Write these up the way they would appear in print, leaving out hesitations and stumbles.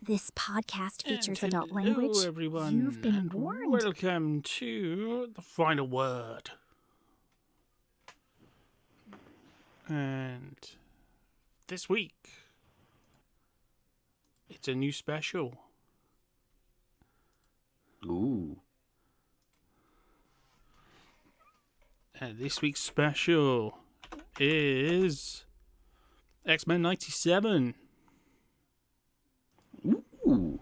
This podcast features adult language. Hello, everyone. You've been and warned. Welcome to the final word. And this week, it's a new special. Ooh. And this week's special is X-Men 97. Ooh.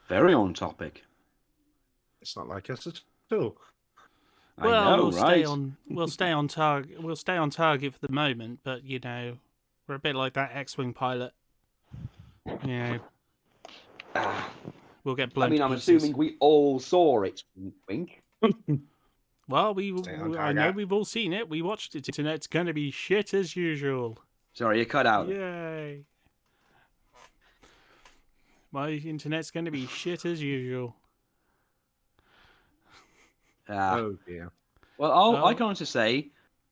Very on topic. It's not like us at all. Well, I know, we'll right? stay on target. We'll stay on target for the moment, but we're a bit like that X-wing pilot. We'll get blown. I mean, to I'm pieces. assuming we all saw it. Wink. Well, on I know target. we've all seen it. We watched it. Internet's going to be shit as usual. Sorry, you cut out. Yay! My internet's going to be shit as usual. Oh dear. Well, all I can honestly say,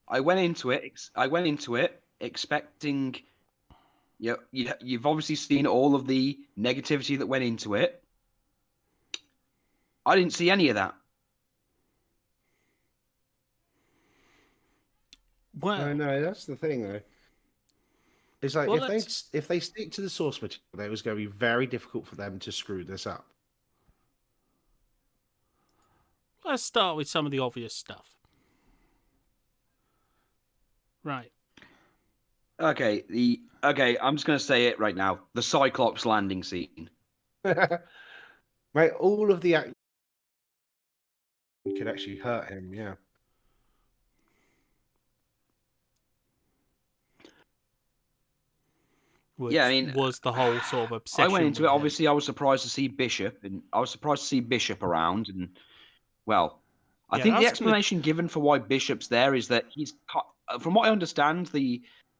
I went into it expecting. You've obviously seen all of the negativity that went into it. I didn't see any of that. Well, No, that's the thing though. It's like Well, if they stick to the source material, it was going to be very difficult for them to screw this up. let's start with some of the obvious stuff. Right. Okay, I'm just gonna say it right now. The Cyclops landing scene. Right, all of the could actually hurt him. Yeah. Which Yeah, I mean, was the whole sort of obsession. I went into with it. him. Obviously, I was surprised to see Bishop, around. And well, I Yeah, think the that's explanation given for why Bishop's there is that from what I understand,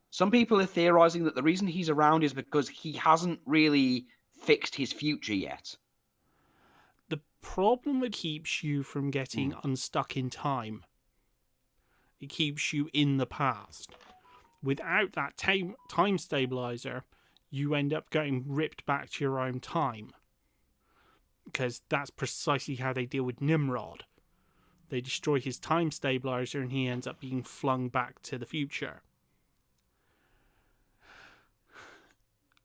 some people are theorizing that the reason he's around is because he hasn't really fixed his future yet. The problem that keeps you from getting unstuck in time. It keeps you in the past. Without that time stabilizer, you end up getting ripped back to your own time. Because that's precisely how they deal with Nimrod. They destroy his time stabilizer and he ends up being flung back to the future.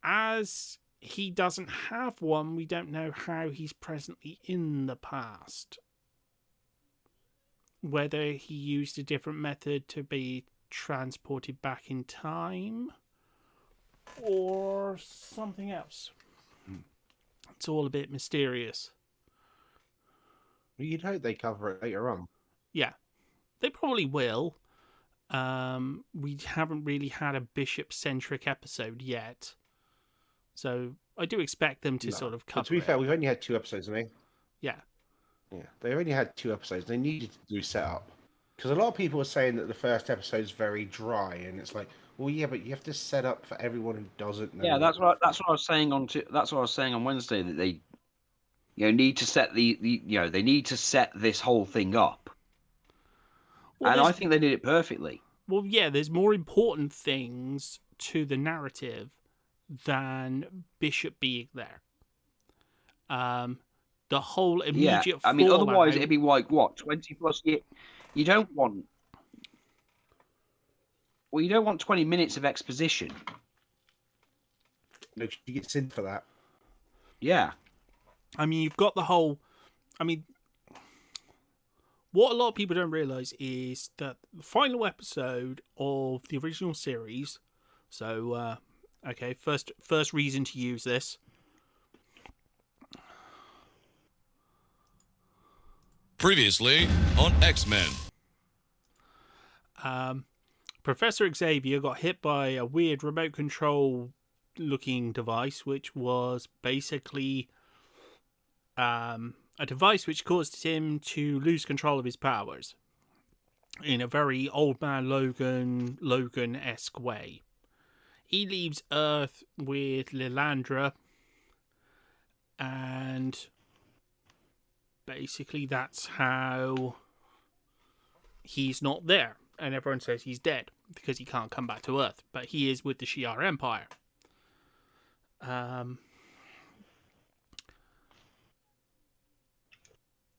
As he doesn't have one, we don't know how he's presently in the past. Whether he used a different method to be transported back in time or something else. It's all a bit mysterious. You'd hope they cover it later on. Yeah, they probably will. We haven't really had a Bishop-centric episode yet. So I do expect them to sort of cover But to be it. fair, we've only had 2 episodes, haven't we? Yeah. Yeah, they only had 2 episodes. They needed to do setup. Because a lot of people are saying that the first episode is very dry, and it's like, well, yeah, but you have to set up for everyone who doesn't know. Yeah, that's what I was saying on Wednesday, that they need to set they need to set this whole thing up. Well, and I think they did it perfectly. Well, yeah, there's more important things to the narrative than Bishop being there. The whole immediate I mean, fallout. otherwise it'd be like, what, 20 plus years? You don't want 20 minutes of exposition. No, she gets in for that. Yeah. I mean, you've got the whole... I mean, what a lot of people don't realise is that the final episode of the original series... So, okay, first reason to use this... Previously on X-Men. Professor Xavier got hit by a weird remote control looking device, which was basically a device which caused him to lose control of his powers in a very Old Man Logan-esque way. he leaves Earth with Lilandra, and basically that's how he's not there. And everyone says he's dead because he can't come back to Earth. But he is with the Shi'ar Empire.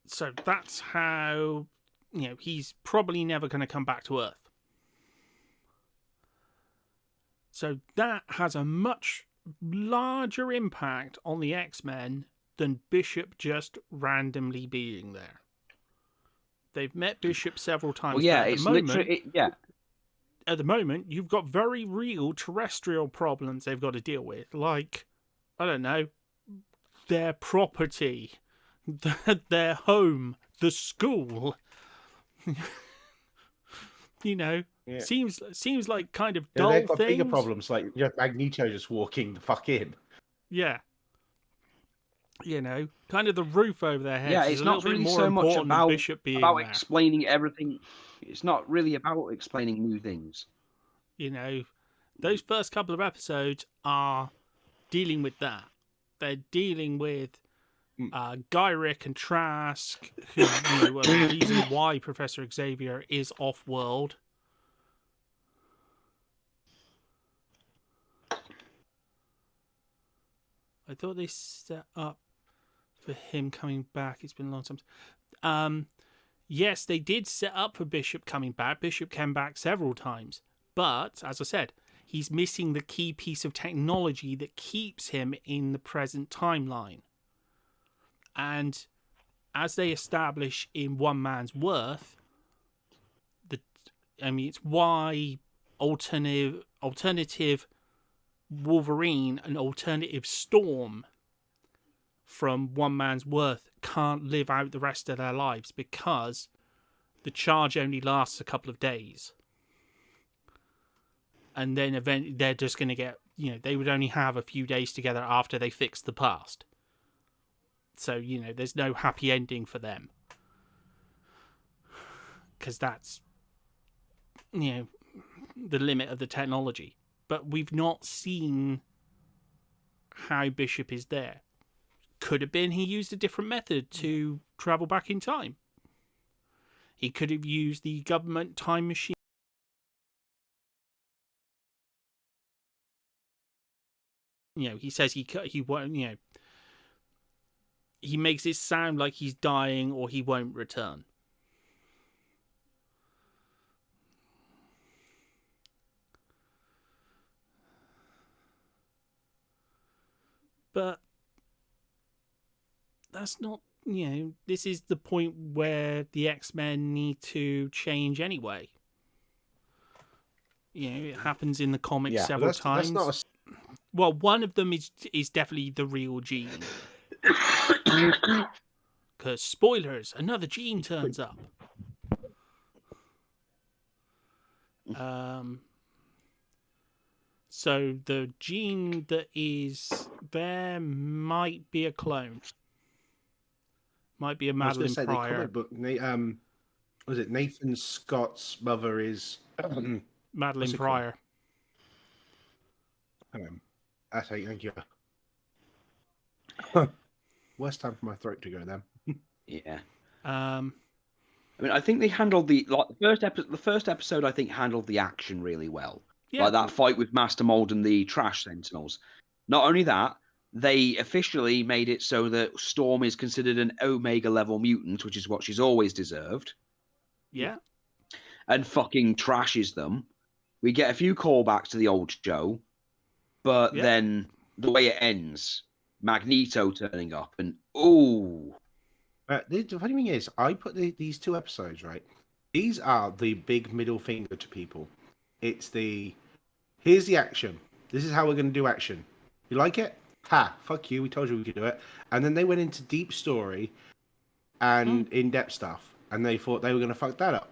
So that's how, he's probably never going to come back to Earth. So that has a much larger impact on the X-Men than Bishop just randomly being there. They've met Bishop several times. Well, yeah, but it's literally... At the moment, you've got very real terrestrial problems they've got to deal with. Like, I don't know, their property, their home, the school. Seems like kind of dull they've got things. bigger problems, like Magneto just walking the fuck in. Yeah. Kind of the roof over their heads. Yeah, is it's a not little really bit more so much important than about Bishop being there. explaining everything. It's not really about explaining new things. Those first couple of episodes are dealing with that. They're dealing with Gyrick and Trask, who are the reason why Professor Xavier is off-world. I thought they set up for him coming back. It's been a long time. Yes, they did set up for Bishop coming back. Bishop came back several times. But, as I said, he's missing the key piece of technology that keeps him in the present timeline. And as they establish in One Man's Worth, it's why alternative Wolverine and alternative Storm from One Man's Worth can't live out the rest of their lives, because the charge only lasts a couple of days. And then eventually they're just going to get, they would only have a few days together after they fix the past. So, there's no happy ending for them. Because that's, the limit of the technology. But we've not seen how Bishop is there. Could have been he used a different method to travel back in time. He could have used the government time machine. He says he won't, he makes it sound like he's dying or he won't return. But that's not, this is the point where the X-Men need to change anyway. It happens in the comics several times. That's not Well, one of them is definitely the real Jean. Because, spoilers, another Jean turns up. So the Jean that is there might be a clone. Might be a Madeline Pryor. Was it Nathan Scott's mother is Madeline Pryor. Thank you. Worst time for my throat to go then. Yeah. I think they handled the first episode. I think handled the action really well. Yeah. Like that fight with Master Mold and the Trash Sentinels. Not only that, they officially made it so that Storm is considered an Omega level mutant, which is what she's always deserved. Yeah. And fucking trashes them. We get a few callbacks to the old show, but then the way it ends, Magneto turning up, and ooh. The funny thing is, I put these two episodes, right? These are the big middle finger to people. It's here's the action. This is how we're going to do action. You like it? Ha, fuck you. We told you we could do it. And then they went into deep story and in-depth stuff. And they thought they were going to fuck that up.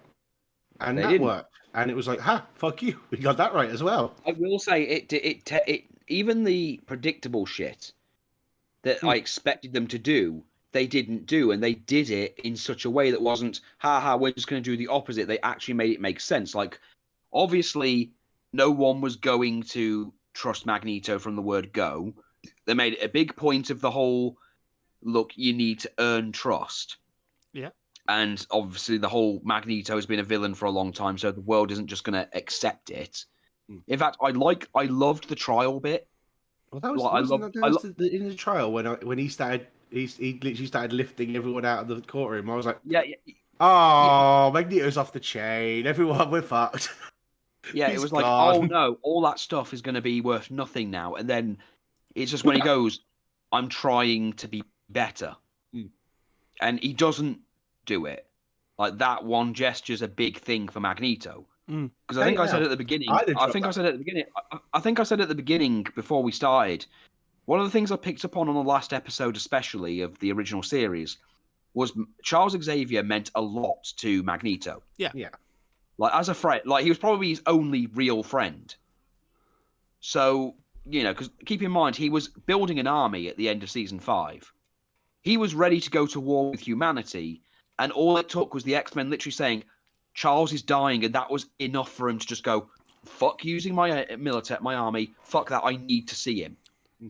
And that worked. And it was like, ha, fuck you. We got that right as well. I will say, it even the predictable shit that I expected them to do, they didn't do. And they did it in such a way that wasn't, we're just going to do the opposite. They actually made it make sense. Like, obviously, no one was going to trust Magneto from the word go. They made it a big point of the whole, look, you need to earn trust. Yeah. And obviously the whole Magneto has been a villain for a long time, so the world isn't just going to accept it. In fact, I loved the trial bit. Well, that was, in the trial when he started, he literally started lifting everyone out of the courtroom. I was like, yeah. Oh, Magneto's off the chain. Everyone, we're fucked. Yeah, it was like, oh no, all that stuff is going to be worth nothing now. And then it's just when he goes, I'm trying to be better. And he doesn't do it. Like, that one gesture's a big thing for Magneto. Because I think I said at the beginning, I think I said at the beginning before we started, one of the things I picked up on the last episode, especially of the original series, was Charles Xavier meant a lot to Magneto. Yeah. Like, as a friend, like, he was probably his only real friend. So, you know, because keep in mind, he was building an army at the end of season 5. He was ready to go to war with humanity, and all it took was the X-Men literally saying, Charles is dying, and that was enough for him to just go, fuck using my my army, fuck that, I need to see him.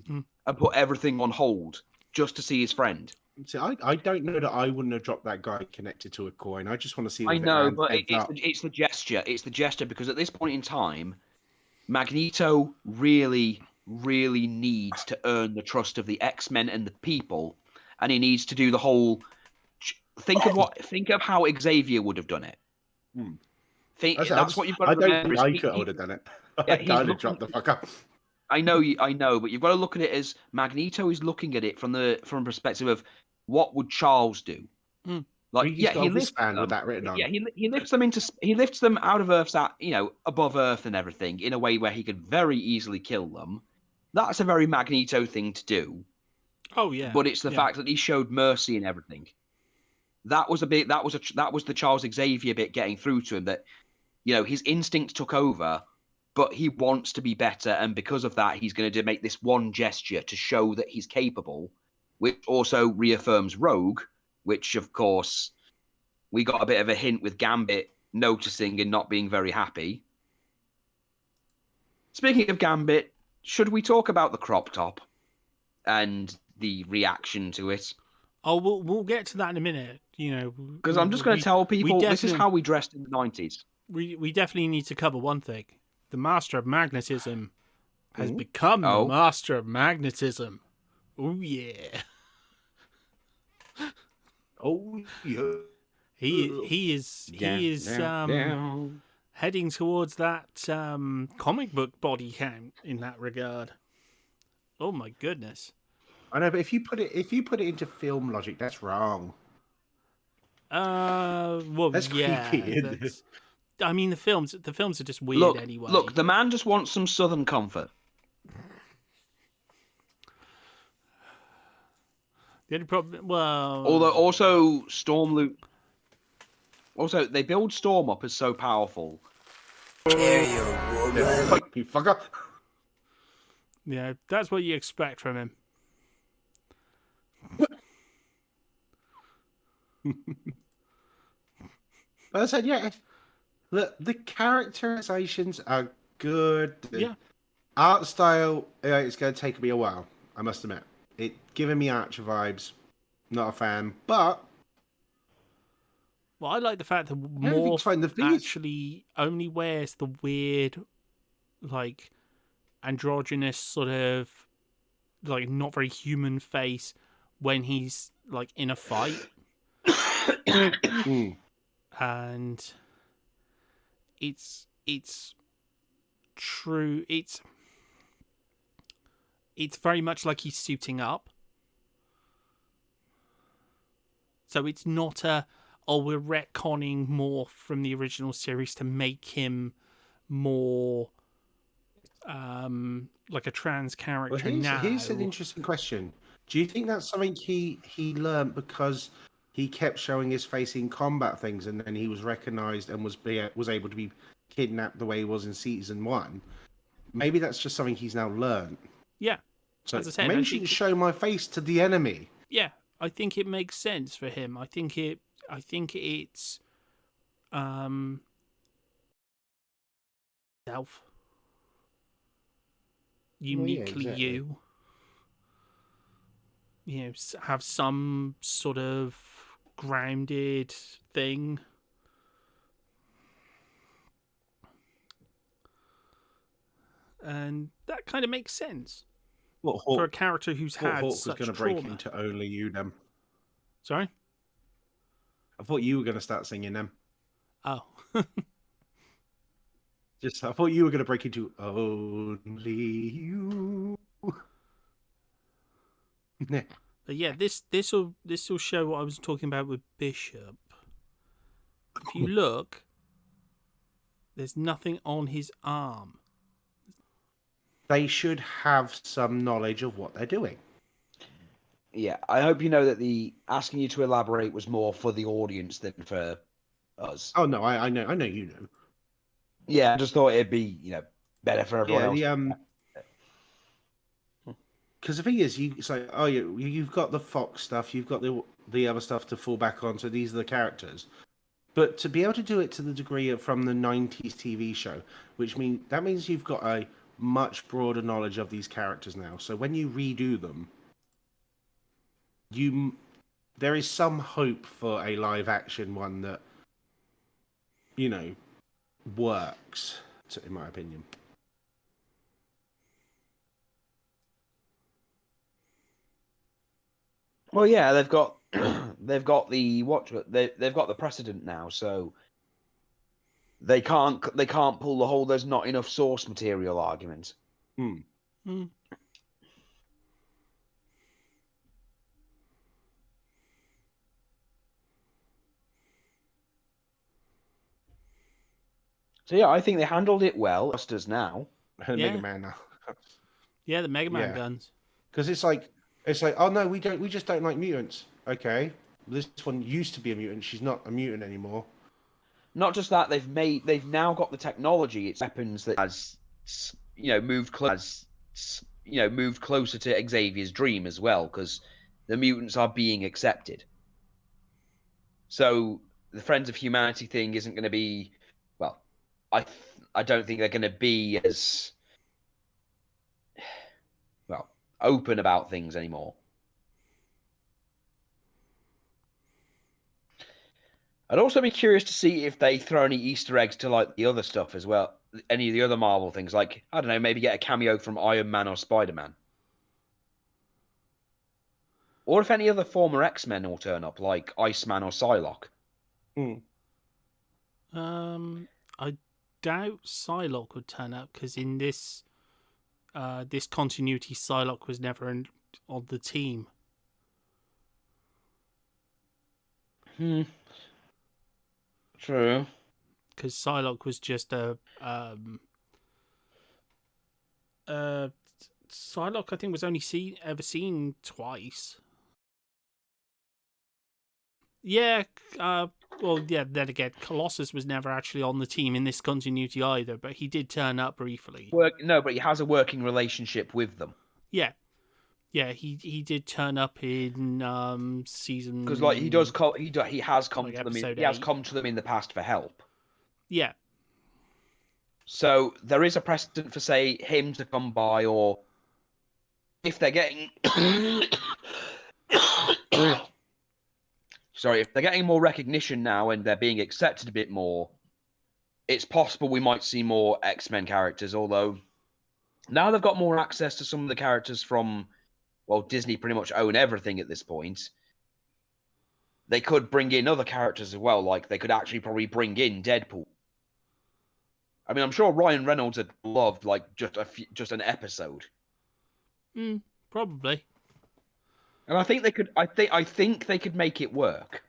And put everything on hold just to see his friend. See, I don't know that I wouldn't have dropped that guy connected to a coin. I just want to see. I know, but it's the gesture. It's the gesture, because at this point in time, Magneto really, really needs to earn the trust of the X-Men and the people, and he needs to do the whole. Think of how Xavier would have done it. That's what you've got to remember. I could have done it. I would have dropped the fuck up. I know, but you've got to look at it as Magneto is looking at it from a perspective of what would Charles do. Like, he lifts them with that written on. Yeah, he lifts them out of Earth's, above Earth and everything in a way where he could very easily kill them. That's a very Magneto thing to do. Oh yeah. But it's the fact that he showed mercy and everything. That was the Charles Xavier bit getting through to him, that, you know, his instinct took over, but he wants to be better, and because of that, he's going to make this one gesture to show that he's capable, which also reaffirms Rogue, which, of course, we got a bit of a hint with Gambit noticing and not being very happy. Speaking of Gambit, should we talk about the crop top and the reaction to it? Oh, we'll get to that in a minute, you know. Because I'm just going to tell people this is how we dressed in the 90s. We definitely need to cover one thing. The Master of Magnetism has become the Master of Magnetism. Oh, yeah. Oh, yeah. He is heading towards that comic book body count in that regard. Oh my goodness. I know, but if you put it into film logic, that's wrong. Well, that's creepy. I mean, the films are just weird anyway. Look, the man just wants some Southern comfort. The only problem, well... Although, also, they build Storm up as so powerful. Dare you, woman. You fucker. Yeah, that's what you expect from him. But I said, yeah, the characterizations are good. Yeah. Art style, it's going to take me a while, I must admit. It giving me Archer vibes. Not a fan, but... Well, I like the fact that Morph actually only wears the weird, like, androgynous sort of, like, not very human face when he's, like, in a fight. And it's true. It's very much like he's suiting up. So it's not we're retconning Morph from the original series to make him more like a trans character now. Here's an interesting question. Do you think that's something he learned because he kept showing his face in combat things, and then he was recognized and was able to be kidnapped the way he was in season 1? Maybe that's just something he's now learned. Yeah. So as I said, maybe you should show my face to the enemy. Yeah, I think it makes sense for him. I think it's self. uniquely exactly. you. Have some sort of grounded thing. And that kind of makes sense for a character who's thought had Hawk was going such to break trauma. into Only You Them. Sorry? I thought you were going to start singing them. Oh. I thought you were going to break into Only You. But yeah, this will show what I was talking about with Bishop. If you look, there's nothing on his arm. They should have some knowledge of what they're doing. Yeah, I hope you know that the asking you to elaborate was more for the audience than for us. Oh no, I know you know. Yeah, I just thought it'd be better for everyone else. Because the thing is, it's like, oh, you've got the Fox stuff, you've got the other stuff to fall back on. So these are the characters. But to be able to do it to the degree of from the '90s TV show, which means you've got a much broader knowledge of these characters now. So when you redo them, there is some hope for a live action one that works, in my opinion. Well, yeah, they've got they've got the precedent now, so they can't pull the whole "there's not enough source material" argument. So yeah, I think they handled it well. Just as now, Mega Man now. Yeah, the Mega Man guns. Because it's like, oh no, we just don't like mutants. Okay, this one used to be a mutant. She's not a mutant anymore. Not just that, they've now got the technology. It's weapons that has moved closer to Xavier's dream as well, because the mutants are being accepted. So the Friends of Humanity thing isn't going to be, well, I don't think they're going to be as open about things anymore. I'd also be curious to see if they throw any Easter eggs to like the other stuff as well. Any of the other Marvel things, like, I don't know, maybe get a cameo from Iron Man or Spider-Man. Or if any other former X-Men will turn up, like Iceman or Psylocke. I doubt Psylocke would turn up, because in this continuity, Psylocke was never on the team. True. Because Psylocke was just Psylocke, I think, was only ever seen twice. Yeah, then again, Colossus was never actually on the team in this continuity either, but he did turn up briefly. No, but he has a working relationship with them. Yeah. Yeah, he did turn up in season, because like he has come like to them. episode He has 8. come to them in the past for help. Yeah. So there is a precedent for, say, him to come by, or if they're getting if they're getting more recognition now and they're being accepted a bit more, it's possible we might see more X-Men characters. Although now they've got more access to some of the characters from, well, Disney pretty much own everything at this point. They could bring in other characters as well. Like, they could actually probably bring in Deadpool. I mean, I'm sure Ryan Reynolds had loved like just an episode. Probably. And I think they could. I think they could make it work.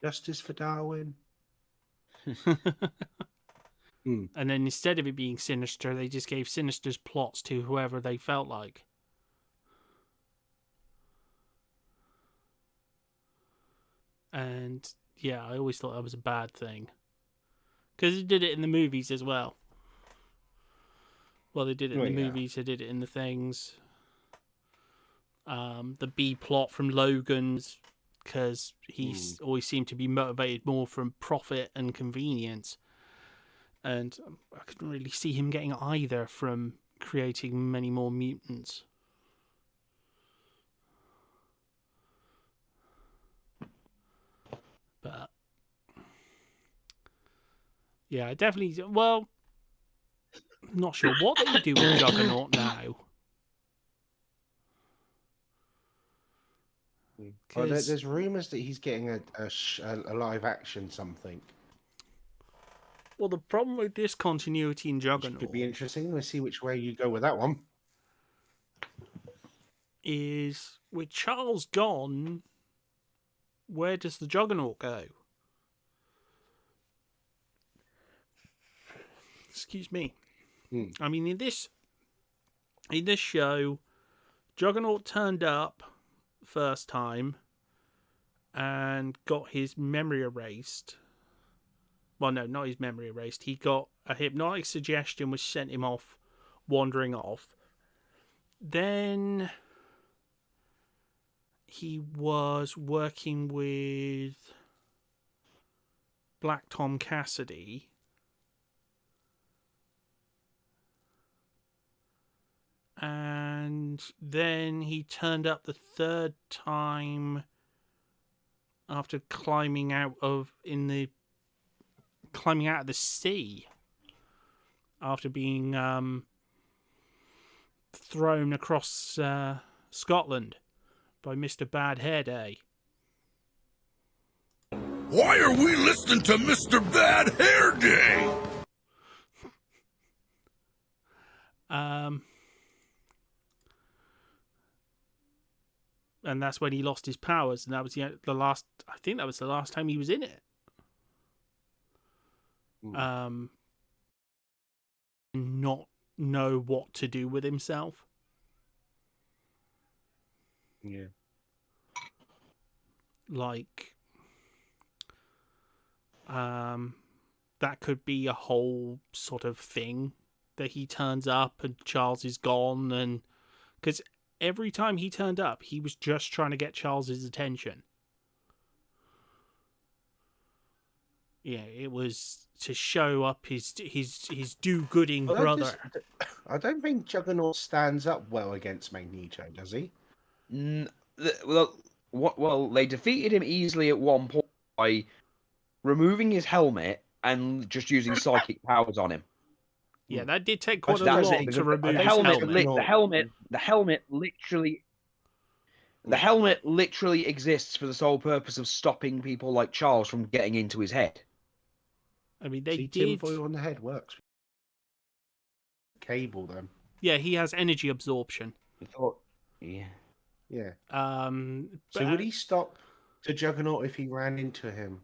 Justice for Darwin. And then instead of it being Sinister, they just gave Sinister's plots to whoever they felt like. And yeah, I always thought that was a bad thing. Because they did it in the movies as well. Well, they did it in the movies, they did it in the things. The B plot from Logan's, because he always seemed to be motivated more from profit and convenience. And I couldn't really see him getting either from creating many more mutants. But yeah, definitely. Well, not sure what they do with Juggernaut now. Well, there's rumours that he's getting a live action something. Well, the problem with this continuity in Which Juggernaut could be interesting. Let's see which way you go with that one. is with Charles gone, where does the Juggernaut go? Excuse me. I mean, in this show, Juggernaut turned up first time and got his memory erased. Well, no, not his memory erased. He got a hypnotic suggestion which sent him off, wandering off. Then he was working with Black Tom Cassidy. And then he turned up the third time after climbing out of the sea after being thrown across Scotland by Mr. Bad Hair Day. Why are we listening to Mr. Bad Hair Day? And that's when he lost his powers, and that was the last. I think that was the last time he was in it. Not know what to do with himself. Yeah. Like, that could be a whole sort of thing that he turns up and Charles is gone, and because every time he turned up, he was just trying to get Charles's attention. Yeah, it was to show up his do-gooding brother. I don't think Juggernaut stands up well against Magneto, does he? Well, they defeated him easily at one point by removing his helmet and just using psychic powers on him. Yeah, that did take quite a That's lot it, to remove the his helmet. The helmet literally exists for the sole purpose of stopping people like Charles from getting into his head. I mean, they See, did. tinfoil on the head works. Cable them. Yeah, he has energy absorption. Yeah. Yeah. So would he stop the Juggernaut if he ran into him?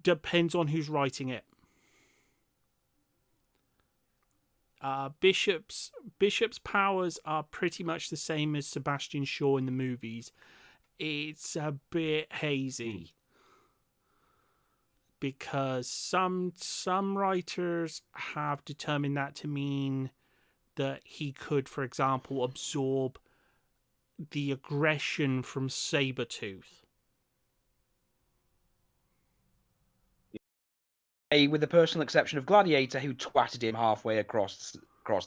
Depends on who's writing it. Bishop's powers are pretty much the same as Sebastian Shaw in the movies. It's a bit hazy. Because some writers have determined that to mean that he could, for example, absorb the aggression from Sabretooth. With the personal exception of Gladiator, who twatted him halfway across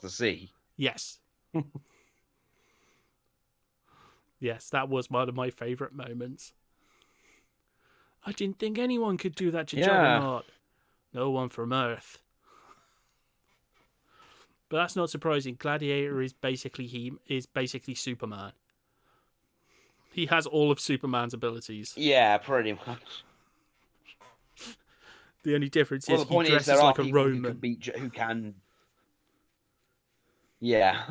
the sea. Yes. Yes, that was one of my favourite moments. I didn't think anyone could do that to Juggernaut. No one from Earth. But that's not surprising. Gladiator is basically Superman. He has all of Superman's abilities. Yeah, pretty much. The only difference is the point he dresses there like are a people Roman. who can. Yeah.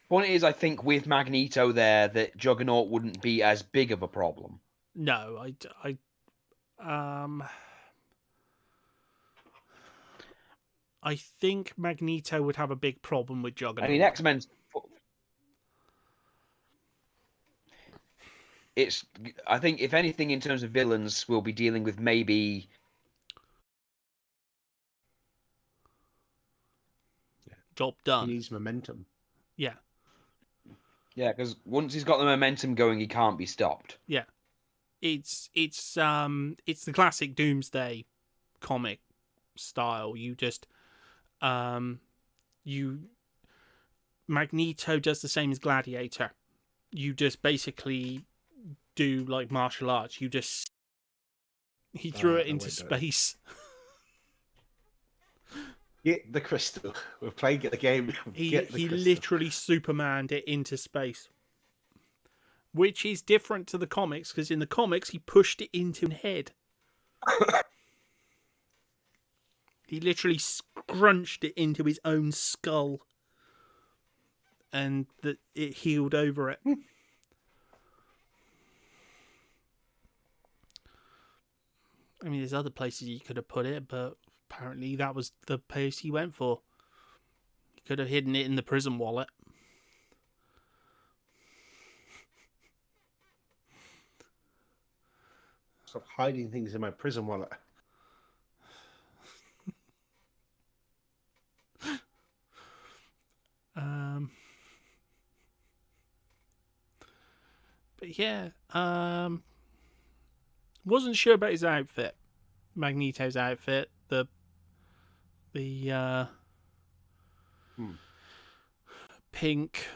Point is, I think with Magneto there, that Juggernaut wouldn't be as big of a problem. No, I think Magneto would have a big problem with Juggernaut. I mean, X-Men's... I think, if anything, in terms of villains, we'll be dealing with maybe... Job done. He needs momentum. Yeah. Yeah, because once he's got the momentum going, he can't be stopped. Yeah. it's the classic Doomsday comic style. You just Magneto does the same as Gladiator. You just basically do like martial arts. He threw it into space. Get the crystal. We're playing the game. He literally Supermaned it into space. Which is different to the comics, because in the comics he pushed it into his head. He literally scrunched it into his own skull. And it healed over it. I mean, there's other places you could have put it, but apparently that was the place he went for. He could have hidden it in the prison wallet. Stop hiding things in my prison wallet. But yeah, wasn't sure about his outfit, Magneto's outfit. The pink.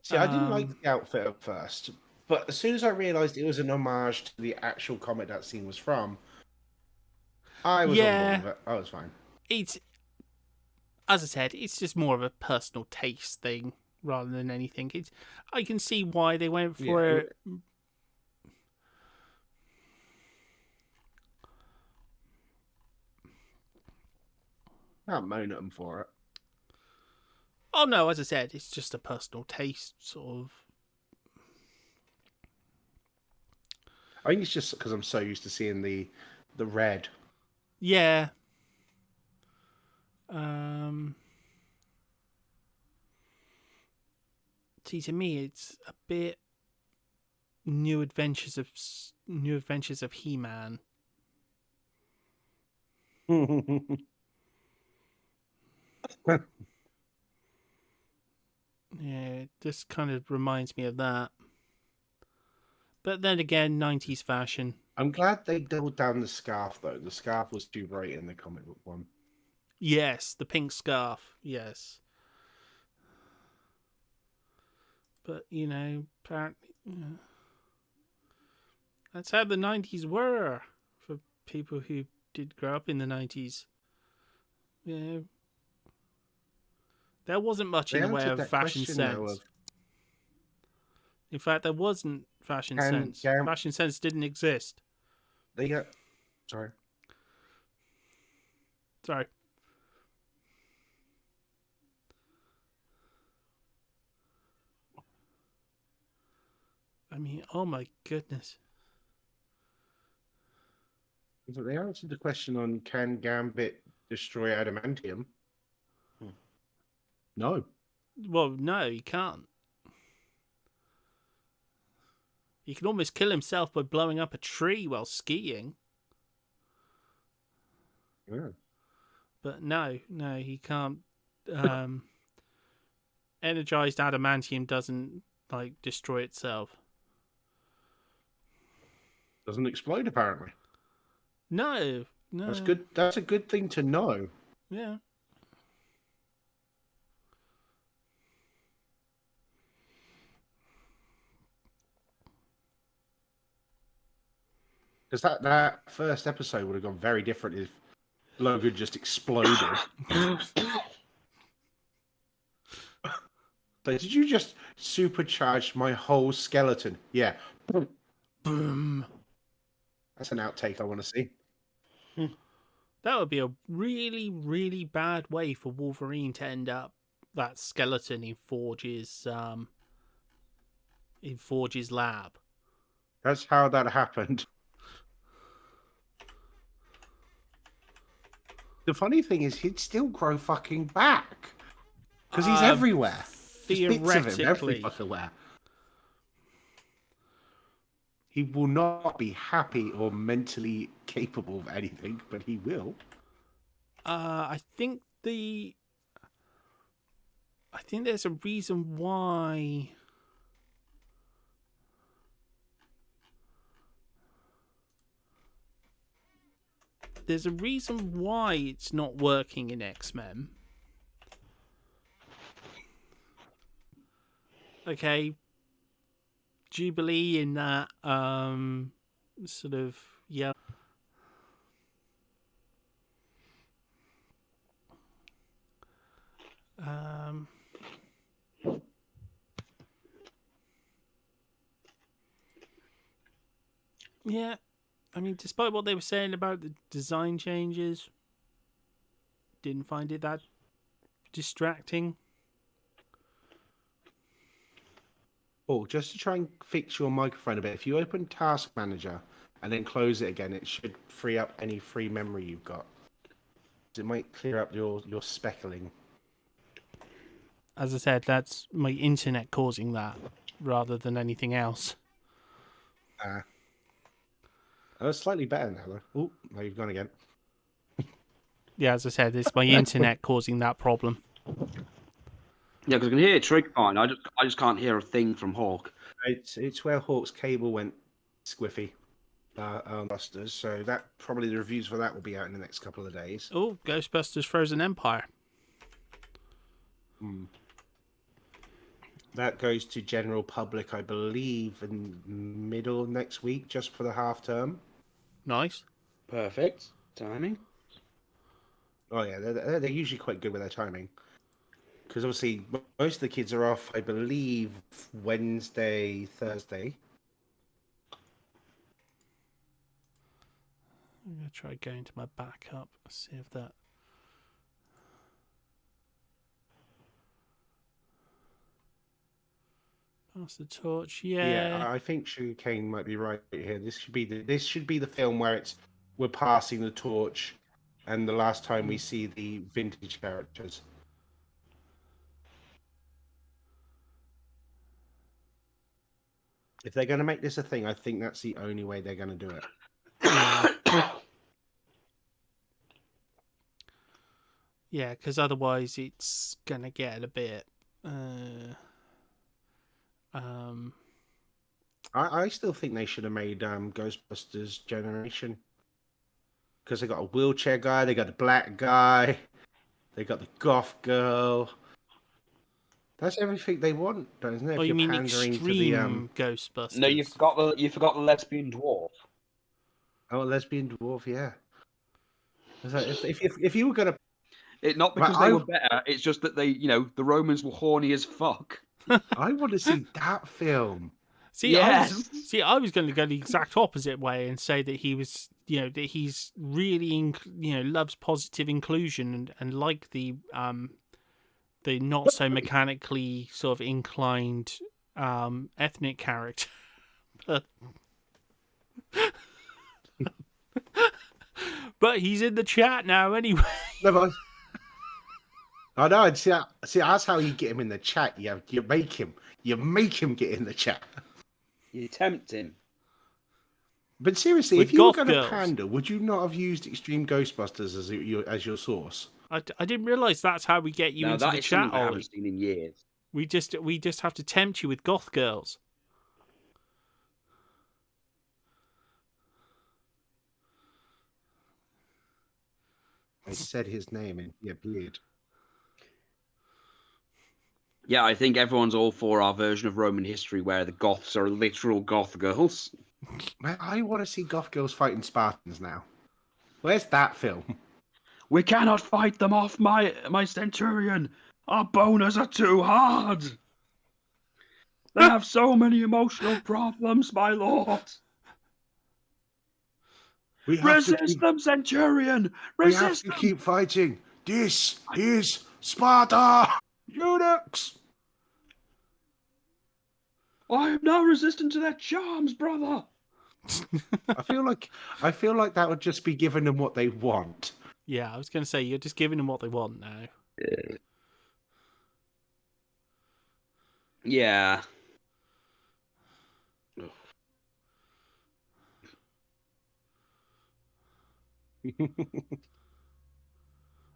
See, I didn't like the outfit at first, but as soon as I realised it was an homage to the actual comic that scene was from, I was on board with it. I was fine. It's, as I said, it's just more of a personal taste thing rather than anything. I can see why they went for it. Can't moan at them for it. Oh no, as I said, it's just a personal taste, sort of. I think it's just because I'm so used to seeing the red. Yeah. See, to me, it's a bit New Adventures of He-Man. Yeah, it just kind of reminds me of that. But then again, 90s fashion. I'm glad they doubled down the scarf, though. The scarf was too bright in the comic book one. Yes, the pink scarf. Yes. But, apparently... that's how the 90s were for people who did grow up in the 90s. There wasn't much in the way of fashion sense. In fact, there wasn't fashion sense. Fashion sense didn't exist. Sorry. I mean, oh my goodness. They answered the question on can Gambit destroy adamantium? No. Well, no, he can't. He can almost kill himself by blowing up a tree while skiing. Yeah. But no, he can't. Energized adamantium doesn't, destroy itself. Doesn't explode, apparently. No. That's good. That's a good thing to know. Yeah. Because that first episode would have gone very different if Logan just exploded. But did you just supercharge my whole skeleton? Yeah. Boom. That's an outtake I want to see. That would be a really, really bad way for Wolverine to end up that skeleton in Forge's lab. That's how that happened. The funny thing is, he'd still grow fucking back. Because he's everywhere. Theoretically. There's bits of him everywhere. He will not be happy or mentally capable of anything, but he will. I think there's a reason why. there's a reason why it's not working in X-Men. Okay, Jubilee in that sort of yeah. Yeah, I mean, despite what they were saying about the design changes, didn't find it that distracting. Oh, just to try and fix your microphone a bit, if you open Task Manager and then close it again, it should free up any free memory you've got. It might clear up your speckling. As I said, that's my internet causing that rather than anything else. Oh, it's slightly better now, though. Oh, now you've gone again. Yeah, as I said, it's my internet causing that problem. Yeah, because I can hear Trig fine. I just can't hear a thing from Hawk. It's where Hawk's cable went squiffy on Busters, so that probably the reviews for that will be out in the next couple of days. Oh, Ghostbusters Frozen Empire. That goes to general public, I believe, in middle of next week, just for the half term. Nice. Perfect timing. Oh yeah, they're usually quite good with their timing. Because obviously, most of the kids are off, I believe, Wednesday, Thursday. I'm going to try going to my backup, see if that... Pass the torch, Yeah, I think Sugarcane might be right here. This should be the film where we're passing the torch, and the last time we see the vintage characters. If they're going to make this a thing, I think that's the only way they're going to do it. Yeah, because otherwise it's going to get a bit... I still think they should have made Ghostbusters Generation. Because they got a wheelchair guy, they got a black guy, they got the goth girl. That's everything they want, isn't it? Oh, you mean extreme Ghostbusters? No, you forgot the lesbian dwarf. Oh, a lesbian dwarf, yeah. If you were gonna, Not because they were better. It's just that the Romans were horny as fuck. I want to see that film. See, yes. I was going to go the exact opposite way and say that he was, that he's really, loves positive inclusion and like the not so mechanically sort of inclined ethnic character. But he's in the chat now anyway. No, I know. See, that's how you get him in the chat. You make him get in the chat. You tempt him. But seriously, With if you were going goth to pander, would you not have used Extreme Ghostbusters as your source? I didn't realise that's how we get you into the chat, I Ollie. haven't seen in years. We just have to tempt you with goth girls. I said his name and he appeared. Yeah, I think everyone's all for our version of Roman history where the Goths are literal goth girls. I want to see goth girls fighting Spartans now. Where's that film? We cannot fight them off, my centurion. Our boners are too hard. They have so many emotional problems, my lord. Resist them, centurion. Resist them. We have to keep fighting. This is Sparta. Eunuchs. I am now resistant to their charms, brother. I feel like that would just be giving them what they want. Yeah, I was going to say, you're just giving them what they want now. Yeah.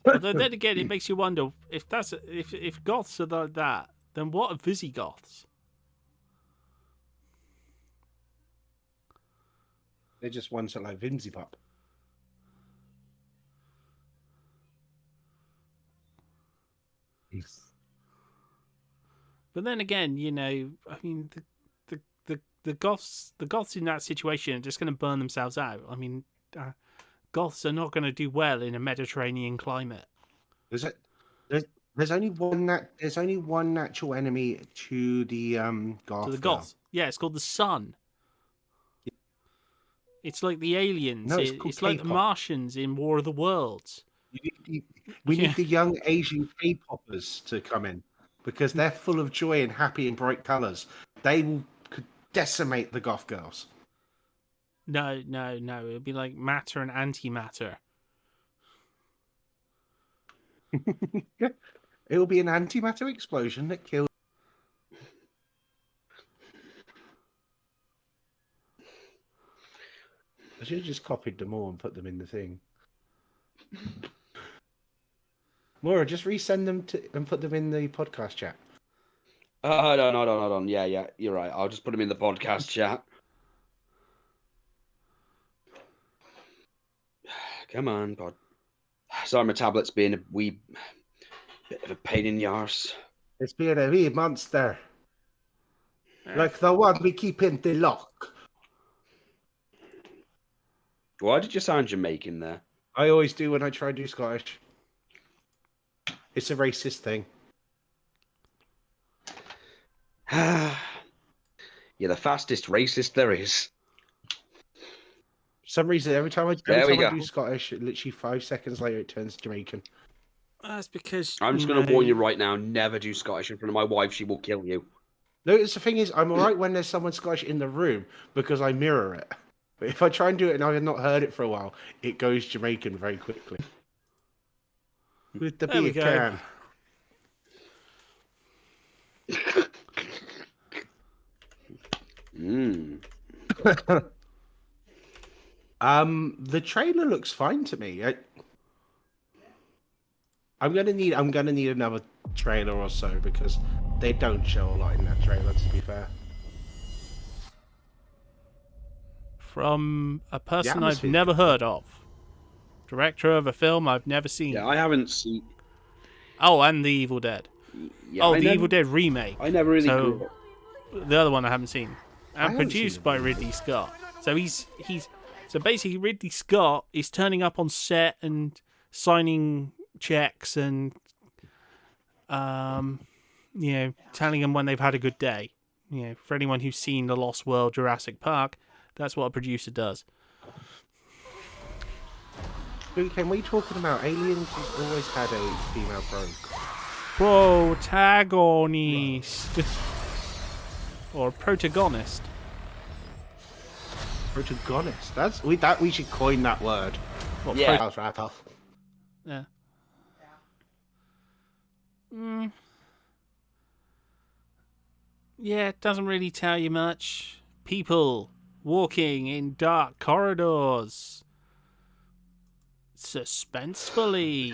Although then again, it makes you wonder if goths are like that, then what are Visigoths? They're just ones that like Vimsy Pop. But then again, you know, I mean, the goths in that situation are just going to burn themselves out. I mean, goths are not going to do well in a Mediterranean climate. There's only one natural enemy to the goth. To the goths, yeah, it's called the sun. It's like the aliens. No, it's like the Martians in War of the Worlds. We need the young Asian K-poppers to come in because they're full of joy and happy and bright colours. They could decimate the goth girls. No. It'll be like matter and antimatter. It'll be an antimatter explosion that kills. I should have just copied them all and put them in the thing. Maura, just resend them and put them in the podcast chat. Hold on. Yeah, you're right. I'll just put them in the podcast chat. Come on, bud. Sorry, my tablet's being a wee bit of a pain in the arse. It's being a wee monster. Like the one we keep in the lock. Why did you sound Jamaican there? I always do when I try to do Scottish. It's a racist thing. You're the fastest racist there is. For some reason, every time I do Scottish, literally 5 seconds later, it turns Jamaican. That's because I'm just going to warn you right now: never do Scottish in front of my wife; she will kill you. No, it's the thing is, I'm alright when there's someone Scottish in the room because I mirror it. But if I try and do it and I've not heard it for a while, it goes Jamaican very quickly. With the beer can. The trailer looks fine to me. I'm gonna need another trailer or so because they don't show a lot in that trailer, to be fair. From a person I've never heard of. Director of a film I've never seen. Yeah, I haven't seen. Oh, and The Evil Dead. Yeah, Evil Dead remake. I never really grew up. The other one I haven't seen. And produced by Ridley Scott. So so basically Ridley Scott is turning up on set and signing checks and telling them when they've had a good day. You know, for anyone who's seen The Lost World, Jurassic Park, that's what a producer does. Can we talking about Aliens? Has always had a female protagonist or protagonist. Protagonist. We should coin that word. What, yeah. Yeah. Yeah, it doesn't really tell you much. People walking in dark corridors. Suspensefully.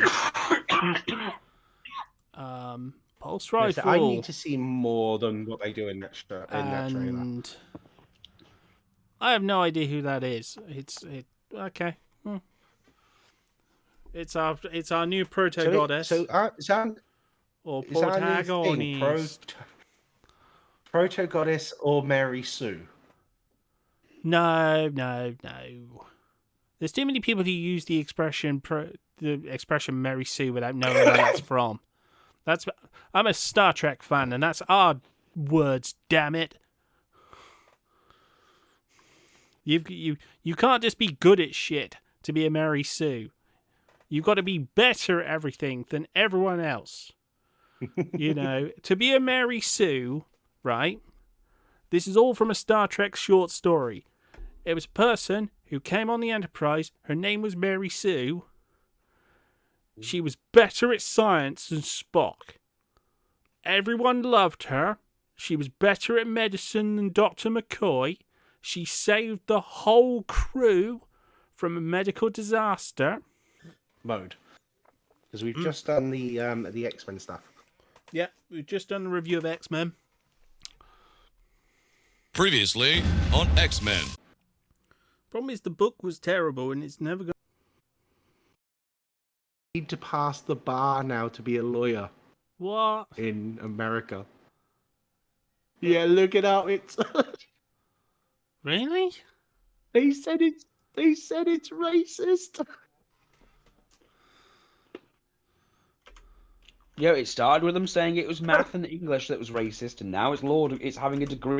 Pulse rifle. I need to see more than what they do in that trailer. I have no idea who that is. Okay. It's our new protagonist. Or protagonist. Protagonist or Mary Sue? No. There's too many people who use the expression Mary Sue without knowing where that's from. I'm a Star Trek fan, and that's our words. Damn it! You can't just be good at shit to be a Mary Sue. You've got to be better at everything than everyone else. You know, to be a Mary Sue, right? This is all from a Star Trek short story. It was a person who came on the Enterprise. Her name was Mary Sue. She was better at science than Spock. Everyone loved her. She was better at medicine than Dr. McCoy. She saved the whole crew from a medical disaster. Mode. Because we've just done the X-Men stuff. Yeah, we've just done a review of X-Men. Previously on X-Men. Problem is the book was terrible and it's never going need to pass the bar now to be a lawyer. What? In America. Yeah, look it up. It's Really? they said it's racist. Yeah, it started with them saying it was math and English that was racist, and now it's having a degree